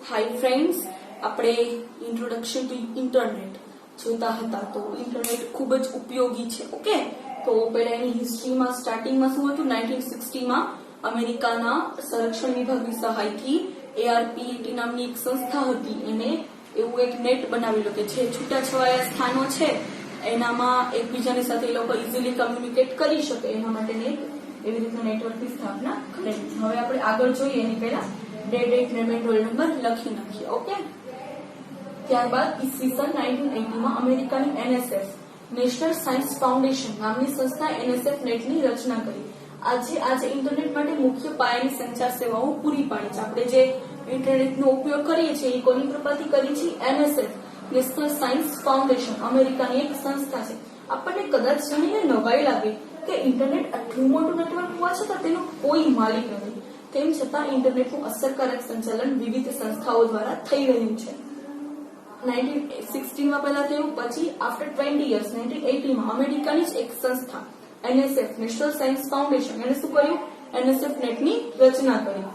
Hi friends, આપણે introduction to internet જોતા હતા. તો ઇન્ટરનેટ ખૂબ જ ઉપયોગી છે. ઓકે, તો પહેલા એની હિસ્ટ્રીમાં સ્ટાર્ટિંગમાં શું હતું? 1960માં અમેરિકાના સંરક્ષણ વિભાગની સહાયથી ARPANET નામની એક સંસ્થા હતી, એને એવું એક નેટ બનાવેલું કે જે છૂટાછવાયા સ્થાનો છે એનામાં એકબીજાની સાથે એ લોકો ઇઝીલી કમ્યુનિકેટ કરી શકે, એના માટે એવી રીતે નેટવર્કની સ્થાપના કરેલી. હવે આપણે આગળ જોઈએ એની પહેલા date name and roll number લખી નાખીએ. ઓકે, ત્યારબાદ ઈસવીસન 1980માં અમેરિકાની NSF નેશનલ સાયન્સ ફાઉન્ડેશન નામની સંસ્થા NSF નેટની રચના કરી. આજે ઇન્ટરનેટ માટે મુખ્ય પાયાની સંચાર સેવાઓ પૂરી પાડી છે. આપણે જે ઇન્ટરનેટનો ઉપયોગ કરીએ છીએ એ કોની કૃપાથી કરી છે? NSF નેશનલ સાયન્સ ફાઉન્ડેશન અમેરિકાની એક સંસ્થા છે. આપણને કદાચ જાણીને નવાઈ લાગે કે ઇન્ટરનેટ આટલું મોટું નેટવર્ક હોવા છતાં તેનો કોઈ માલિક નથી. તેમ છતાં ઇન્ટરનેટનું અસરકારક સંચાલન વિવિધ સંસ્થાઓ દ્વારા થઈ રહ્યું છે. 1960માં પહેલા થયું, પછી આફ્ટર 20 years 1980માં અમેરિકાની જ એક સંસ્થા NSF નેશનલ સાયન્સ ફાઉન્ડેશન એને શું કર્યું? NSF નેટની રચના કરી,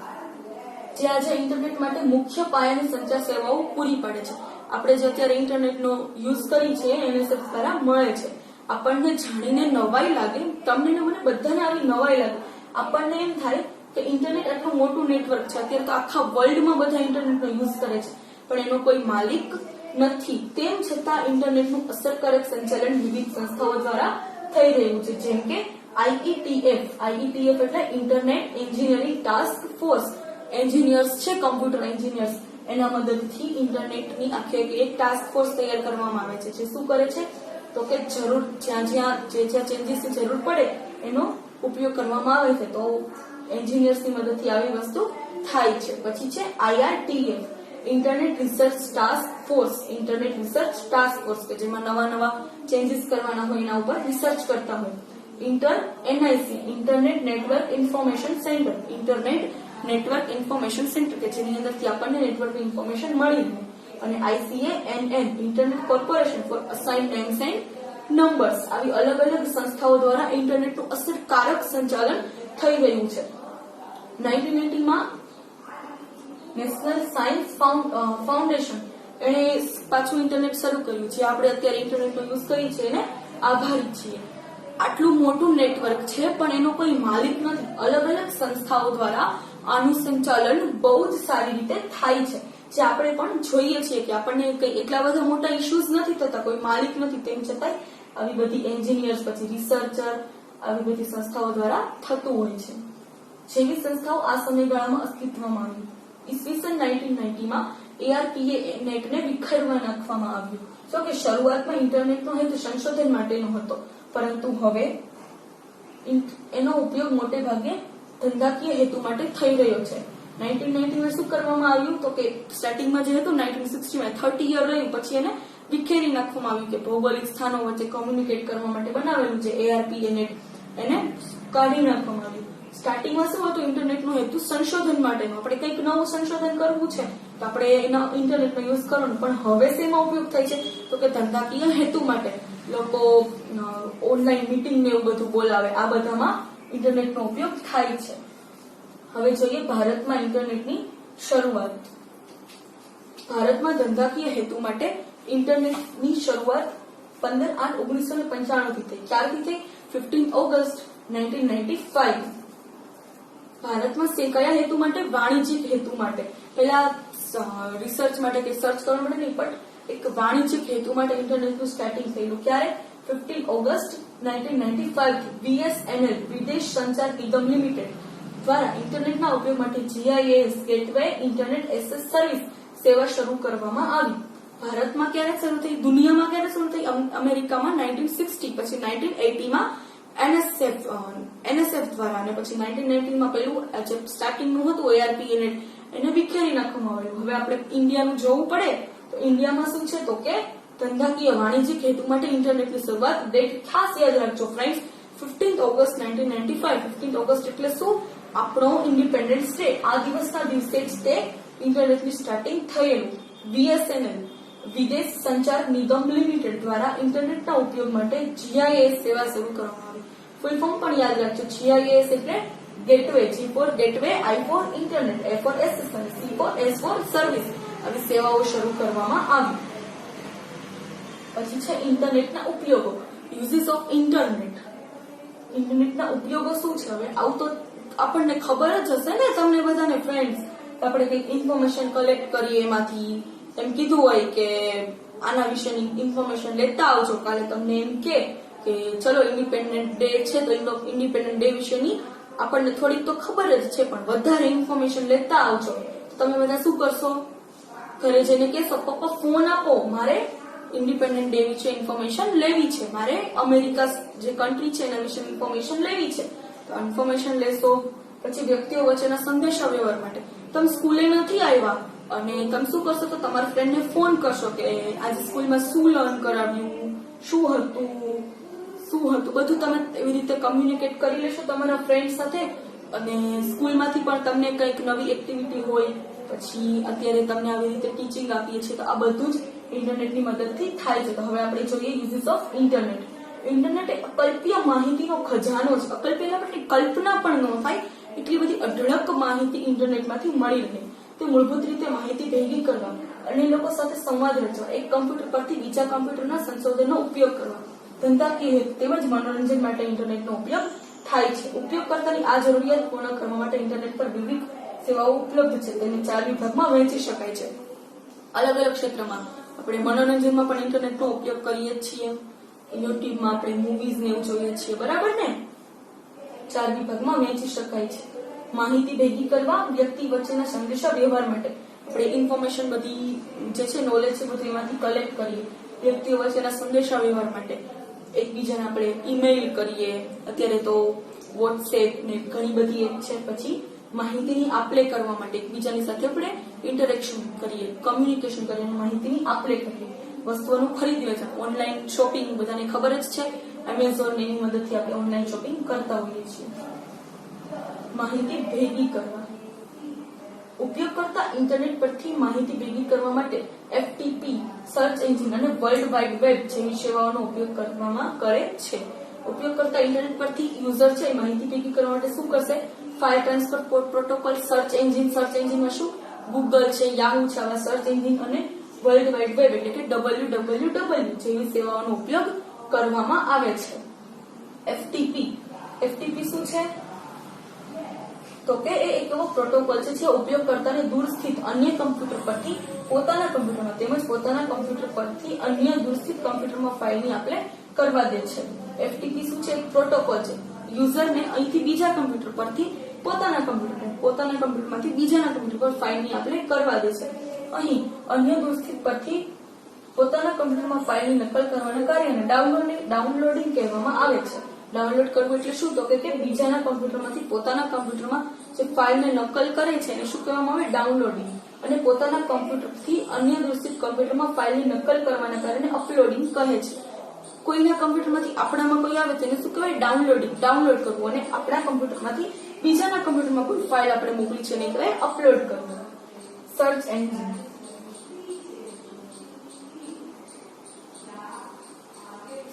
જે આજે ઇન્ટરનેટ માટે મુખ્ય પાયાની સંચાર સેવાઓ પૂરી પાડે છે. આપણે જે અત્યારે ઇન્ટરનેટનો યુઝ કરી છે NSF દ્વારા મળે છે. આપણને જાણીને નવાઈ લાગે, તમને ને મને બધાને આવી નવાઈ લાગે. આપણને એમ થાય કે ઇન્ટરનેટ આટલું મોટું નેટવર્ક છે, અત્યારે તો આખા વર્લ્ડમાં બધા ઇન્ટરનેટનો યુઝ કરે છે, પણ એનો કોઈ માલિક નથી. તેમ છતાં ઇન્ટરનેટનું અસરકારક સંચાલન વિવિધ સંસ્થાઓ દ્વારા થઈ રહ્યું છે, જેમ કે IETF એટલે internet engineering task force. Engineers છે, કમ્પ્યુટર એન્જિનિયર્સ, એના મદદથી ઇન્ટરનેટની આખી એક ટાસ્ક ફોર્સ તૈયાર કરવામાં આવે છે, જે શું કરે છે તો કે જ્યાં ચેન્જીસની જરૂર પડે એનો ઉપયોગ કરવામાં આવે છે. તો એન્જિનિયર્સની મદદથી આવી વસ્તુ થાય છે. પછી છે IRTF internet research task force. Internet research task force કે જેમાં નવા ચેન્જીસ કરવાના હોય એના ઉપર રિસર્ચ કરતા હોય. NIC internet network information centre. Internet network information centre કે જેની અંદરથી આપણને નેટવર્ક ઇન્ફોર્મેશન મળી રહે. અને ICANN internet corporation for assign names and numbers. આવી અલગ અલગ સંસ્થાઓ દ્વારા ઇન્ટરનેટનું અસરકારક સંચાલન થઈ રહ્યું છે. 1980માં નેશનલ સાયન્સ ફાઉન્ડેશન એણે પાછું ઇન્ટરનેટ શરૂ કર્યું છે. આપણે અત્યારે ઇન્ટરનેટનો યુઝ કરીએ છીએ એને આભારી છીએ. આટલું મોટું નેટવર્ક છે પણ એનો કોઈ માલિક નથી. અલગ અલગ સંસ્થાઓ દ્વારા આનું સંચાલન બહુ જ સારી રીતે થાય છે, જે આપણે પણ જોઈએ છીએ કે આપણને કઈ એટલા બધા મોટા ઇશ્યુઝ નથી થતા, કોઈ માલિક નથી. તેમ છતાં આવી બધી એન્જિનિયર્સ, પછી રિસર્ચર, આવી બધી સંસ્થાઓ દ્વારા થતું હોય છે. જેવી સંસ્થાઓ આ સમયગાળામાં અસ્તિત્વમાં આવી. ઈસવીસન 1990માં ARPANET વિખેરવા નાખવામાં આવ્યું. જો કે શરૂઆતમાં ઇન્ટરનેટનો હેતુ સંશોધન માટેનો હતો, પરંતુ હવે એનો ઉપયોગ મોટે ભાગે ધંધાકીય હેતુ માટે થઈ રહ્યો છે. 1990માં શું કરવામાં આવ્યું તો કે સ્ટાર્ટિંગમાં જે હતું 1960માં 30 યર રહ્યું, પછી એને વિખેરી નાખવામાં આવ્યું કે ભૌગોલિક સ્થાનો વચ્ચે કોમ્યુનિકેટ કરવા માટે બનાવેલું જે ARPANET એને કાઢી નાખવામાં આવ્યું. સ્ટાર્ટિંગમાં શું હતું? ઇન્ટરનેટનો હેતુ સંશોધન માટેનો. આપણે કંઈક નવું સંશોધન કરવું છે તો આપણે એના ઇન્ટરનેટનો યુઝ કરવાનો. પણ હવે શેમાં ઉપયોગ થાય છે તો કે ધંધાકીય હેતુ માટે. લોકો ઓનલાઈન મીટિંગ ને એવું બધું બોલાવે, આ બધામાં ઇન્ટરનેટનો ઉપયોગ થાય છે. હવે જોઈએ ભારતમાં ઇન્ટરનેટની શરૂઆત. ભારતમાં ધંધાકીય હેતુ માટે ઇન્ટરનેટની શરૂઆત 15/8/1995 થી થઈ. ક્યારથી થઈ? 15 ઓગસ્ટ 1995. ભારતમાં કયા હેતુ માટે? વાણિજ્યિક હેતુ માટે. પેલા રિસર્ચ માટે કે સર્ચ કરવા માટે નહીં, પણ એક વાણિજ્યિક હેતુ માટે ઇન્ટરનેટનું સ્ટાર્ટિંગ થયેલું. ક્યારે? 15 ઓગસ્ટ 1995 થી BSNL વિદેશ સંચાર નિગમ લિમિટેડ દ્વારા ઇન્ટરનેટના ઉપયોગ માટે GIS gateway internet access service સેવા શરૂ કરવામાં આવી. ભારતમાં ક્યારે શરૂ થઈ? દુનિયામાં ક્યારે શરૂ થઈ? અમેરિકામાં 1960, પછી 1980માં NSF દ્વારા, અને પછી 1990માં પેલું જે સ્ટાર્ટિંગનું હતું ARPANET એને વિખેરી નાખવામાં આવ્યું. હવે આપણે ઇન્ડિયાનું જોવું પડે તો ઇન્ડિયામાં શું છે તો કે ધંધાકીય વાણિજ્યિક હેતુ માટે ઇન્ટરનેટની શરૂઆત. ડેટ ખાસ યાદ રાખજો ફ્રેન્ડ્સ, 15 ઓગસ્ટ 1995. 15 ઓગસ્ટ એટલે શું? આપણો ઇન્ડિપેન્ડન્સ ડે. આ દિવસના દિવસે જ તે ઇન્ટરનેટની સ્ટાર્ટિંગ થયેલું. BSNL વિદેશ સંચાર નિગમ લિમિટેડ દ્વારા ઇન્ટરનેટના ઉપયોગ માટે GIS સેવા શરૂ કરવામાં આવી. ફૂલ ફોર્મ પણ યાદ રાખજો. GIS એટલે gateway, G for gateway, I for internet, A for access, C for S for service. આવી સેવાઓ શરૂ કરવામાં આવી. પછી છે ઇન્ટરનેટના ઉપયોગો, યુઝીસ ઓફ ઇન્ટરનેટ. ઇન્ટરનેટના ઉપયોગો શું છે? હવે આવું તો આપણને ખબર જ હશે ને તમને બધાને ફ્રેન્ડ્સ. આપણે કંઈક ઇન્ફોર્મેશન કલેક્ટ કરીએ, એમાંથી એમ કીધું હોય કે આના વિશેની ઇન્ફોર્મેશન લેતા આવજો. કાલે તમને એમ કે ચલો ઇન્ડિપેન્ડન્ટ ડે છે તો ઇન્ડિપેન્ડન્ટ ડે વિશેની આપણને થોડીક તો ખબર જ છે, પણ વધારે ઇન્ફોર્મેશન લેતા આવજો. તમે બધા શું કરશો? ઘરે જઈને કહેશો પપ્પા ફોન આપો, મારે ઇન્ડિપેન્ડન્ટ ડે વિશે ઇન્ફોર્મેશન લેવી છે, મારે અમેરિકા જે કન્ટ્રી છે એના વિશે ઇન્ફોર્મેશન લેવી છે. તો ઇન્ફોર્મેશન લેશો. પછી વ્યક્તિઓ વચ્ચેના સંદેશા વ્યવહાર માટે તમે સ્કૂલે નથી આવ્યા અને તમે શું કરશો? તો તમારા ફ્રેન્ડને ફોન કરશો કે આજે સ્કૂલમાં શું લર્ન કરાવ્યું, શું હતું, બધું તમે એવી રીતે કમ્યુનિકેટ કરી લેશો તમારા ફ્રેન્ડ સાથે. અને સ્કૂલમાંથી પણ તમને કંઈક નવી એક્ટિવિટી હોય, પછી અત્યારે તમને આવી રીતે ટીચિંગ આપીએ છીએ, તો આ બધું જ ઇન્ટરનેટની મદદથી થાય છે. તો હવે આપણે જોઈએ યુઝીસ ઓફ ઇન્ટરનેટ. ઇન્ટરનેટ એ અકલ્પ્ય માહિતીનો ખજાનો છે. અકલ્પ્ય એટલે કલ્પના પણ ન થાય એટલી બધી અઢળક માહિતી ઇન્ટરનેટમાંથી મળી રહે. તે મૂળભૂત રીતે માહિતી ભેગી કરવા અને લોકો સાથે સંવાદ રચવા, એક કમ્પ્યુટર પરથી બીજા કમ્પ્યુટરના સંશોધનનો ઉપયોગ કરવા, ધંધાકીય હેતુ તેમજ મનોરંજન માટે ઇન્ટરનેટનો ઉપયોગ થાય છે. ઉપયોગકર્તાની આ જરૂરિયાત પૂર્ણ કરવા માટે ઇન્ટરનેટ પર વિવિધ સેવાઓ ઉપલબ્ધ છે. તેને 4 વિભાગમાં વહેંચી શકાય છે. અલગ અલગ ક્ષેત્રમાં આપણે મનોરંજનમાં પણ ઇન્ટરનેટનો ઉપયોગ કરીએ છીએ. યુટ્યુબમાં આપણે મૂવીઝ ને એવું જોઈએ છીએ, બરાબર ને? 4 વિભાગમાં વહેંચી શકાય છે. માહિતી ભેગી કરવા, વ્યક્તિ વચ્ચેના સંદેશા વ્યવહાર માટે આપણે ઇન્ફોર્મેશન બધી જે છે નોલેજ છે બધું એમાંથી કલેક્ટ કરીએ. વ્યક્તિઓ વચ્ચેના સંદેશા વ્યવહાર માટે એકબીજાને આપણે ઈમેલ કરીએ, અત્યારે તો વોટ્સએપ ને ઘણી બધી એપ છે. પછી માહિતીની આપલે કરવા માટે એકબીજાની સાથે આપણે ઇન્ટરેક્શન કરીએ, કમ્યુનિકેશન કરીએ, માહિતીની આપલે કરીએ. વસ્તુઓનું ખરીદ વેચાણ, ઓનલાઈન શોપિંગ બધાને ખબર જ છે. એમેઝોન એની મદદથી આપણે ઓનલાઈન શોપિંગ કરતા હોઈએ છીએ. માહિતી ભેગી કરવા, ઉપયોગકર્તા ઇન્ટરનેટ પરથી માહિતી ભેગી કરવા માટે FTP સર્ચ એન્જિન અને વર્લ્ડ વાઇડ વેબ જેવી સેવાઓનો ઉપયોગ કરવામાં કરે છે. ઉપયોગકર્તા ઇન્ટરનેટ પરથી યુઝર છે માહિતી ભેગી કરવા માટે શું કરશે? ફાઇલ ટ્રાન્સફર પ્રોટોકોલ, સર્ચ એન્જિનમાં શું ગૂગલ છે, યાહુ છે, આવા સર્ચ એન્જિન અને વર્લ્ડ વાઇડ વેબ એટલે કે www જેવી સેવાઓનો ઉપયોગ કરવામાં આવે છે. FTP શું છે? તો કે એ એક એવો પ્રોટોકોલ છે જે ઉપયોગકર્તાને દૂર સ્થિત અન્ય કમ્પ્યુટર પરથી પોતાના કમ્પ્યુટરમાં તેમજ પોતાના કમ્પ્યુટર પરથી અન્ય દૂર સ્થિત કમ્પ્યુટરમાં ફાઇલની આપલે કરવા દે છે. FTP શું છે? એક પ્રોટોકોલ છે. યુઝરને અહીંથી બીજા કમ્પ્યુટર પરથી પોતાના કમ્પ્યુટરમાંથી બીજાના કમ્પ્યુટર પર ફાઇલની આપલે કરવા દે છે. અહીં અન્ય દૂર સ્થિત પરથી પોતાના કમ્પ્યુટરમાં ફાઇલની નકલ કરવાના કાર્યને ડાઉનલોડિંગ કહેવામાં આવે છે. ડાઉનલોડ કરવું એટલે શું? તો કે બીજાના કમ્પ્યુટરમાંથી પોતાના કમ્પ્યુટરમાં જે ફાઇલને નકલ કરે છે એને શું કહેવામાં આવે? ડાઉનલોડિંગ. અને પોતાના કમ્પ્યુટરથી અન્ય દૂષિત કમ્પ્યુટરમાં ફાઇલની નકલ કરવાના કારણે અપલોડિંગ કહે છે. કોઈના કમ્પ્યુટરમાંથી આપણામાં કોઈ આવે તેને શું કહેવાય? ડાઉનલોડિંગ. ડાઉનલોડ કરવું. અને આપણા કમ્પ્યુટરમાંથી બીજાના કમ્પ્યુટરમાં કોઈ ફાઇલ આપણે મોકલી છે એને કહેવાય અપલોડ કરવું. Search engine.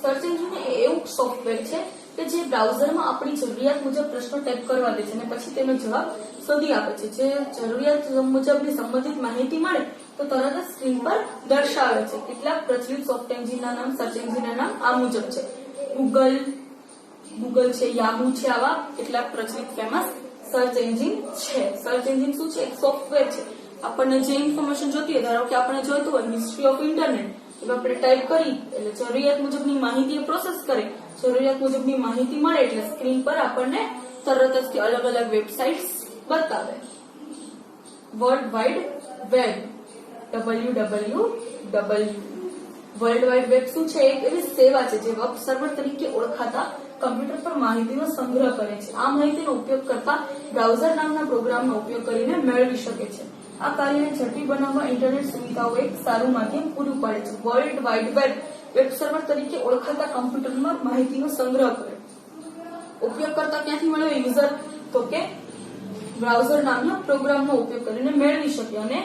સર્ચ એન્જિન એ એવું સોફ્ટવેર છે કે જે બ્રાઉઝરમાં આપણી જરૂરિયાત મુજબ પ્રશ્નો ટાઈપ કરવા દે છે અને પછી તેનો જવાબ શોધી આપે છે. જે જરૂરિયાત મુજબની સંબંધિત માહિતી મળે તો તરત જ સ્ક્રીન પર દર્શાવે છે. કેટલાક પ્રચલિત સોફ્ટ એન્જિનના નામ, સર્ચ એન્જિનના નામ આ મુજબ છે. ગૂગલ છે, યાહુ છે, આવા કેટલાક પ્રચલિત ફેમસ સર્ચ એન્જિન છે. સર્ચ એન્જિન શું છે? એક સોફ્ટવેર છે. આપણને જે ઇન્ફોર્મેશન જોતી હોય, ધારો કે આપણે જોઈતું હોય હિસ્ટ્રી ઓફ ઇન્ટરનેટ, એટલે આપણે ટાઈપ કરી એટલે જરૂરિયાત મુજબની માહિતી પ્રોસેસ કરે, જરૂરિયાત મુજબની માહિતી મળે એટલે સ્ક્રીન પર આપણને તરત જ અલગ અલગ વેબસાઇટ્સ બતાવે. World wide web, www. World wide web શું છે? એક એવી સેવા છે જે વેબ સર્વર તરીકે ઓળખાતા કમ્પ્યુટર પર માહિતીનો સંગ્રહ કરે છે. આ માહિતીનો ઉપયોગ કરતા બ્રાઉઝર નામના પ્રોગ્રામનો ઉપયોગ કરીને મેળવી શકે છે. આ કાર્યને ઝડપી બનાવવા ઇન્ટરનેટ સુવિધાઓ એક સારું માધ્યમ પૂરું પાડે છે. World wide web web server તરીકે ઓળખાતા કમ્પ્યુટરમાં માહિતીનો સંગ્રહ કરે. ઉપયોગકર્તા ક્યાંથી મેળવે? યુઝર તો કે બ્રાઉઝર નામના પ્રોગ્રામનો ઉપયોગ કરીને મેળવી શકે. અને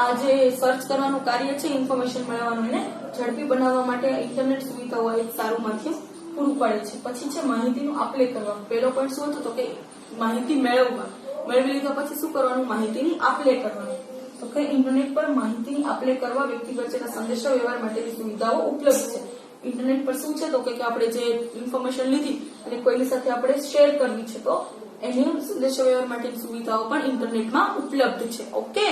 આ જે સર્ચ કરવાનું કાર્ય છે, ઇન્ફોર્મેશન મેળવવાનું, એને ઝડપી બનાવવા માટે ઇન્ટરનેટ સુવિધાઓ એક સારું માધ્યમ પૂરું પાડે છે. પછી છે માહિતીનું આપલે કરવા. પહેલો પોઈન્ટ શું હતો? તો કે માહિતી મેળવવા. મેળવી લીધા પછી શું કરવાનું? માહિતીની આપલે કરવાની. તો કે ઇન્ટરનેટ પર માહિતીની આપલે કરવા વ્યક્તિ વચ્ચેના સંદેશા વ્યવહાર માટેની સુવિધાઓ ઉપલબ્ધ છે. ઇન્ટરનેટ પર શું છે તો કે આપણે જે ઇન્ફોર્મેશન લીધી અને કોઈની સાથે આપણે શેર કરવી છે તો એની સંદેશા વ્યવહાર માટેની સુવિધાઓ પણ ઇન્ટરનેટમાં ઉપલબ્ધ છે. Okay,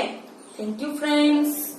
thank you friends.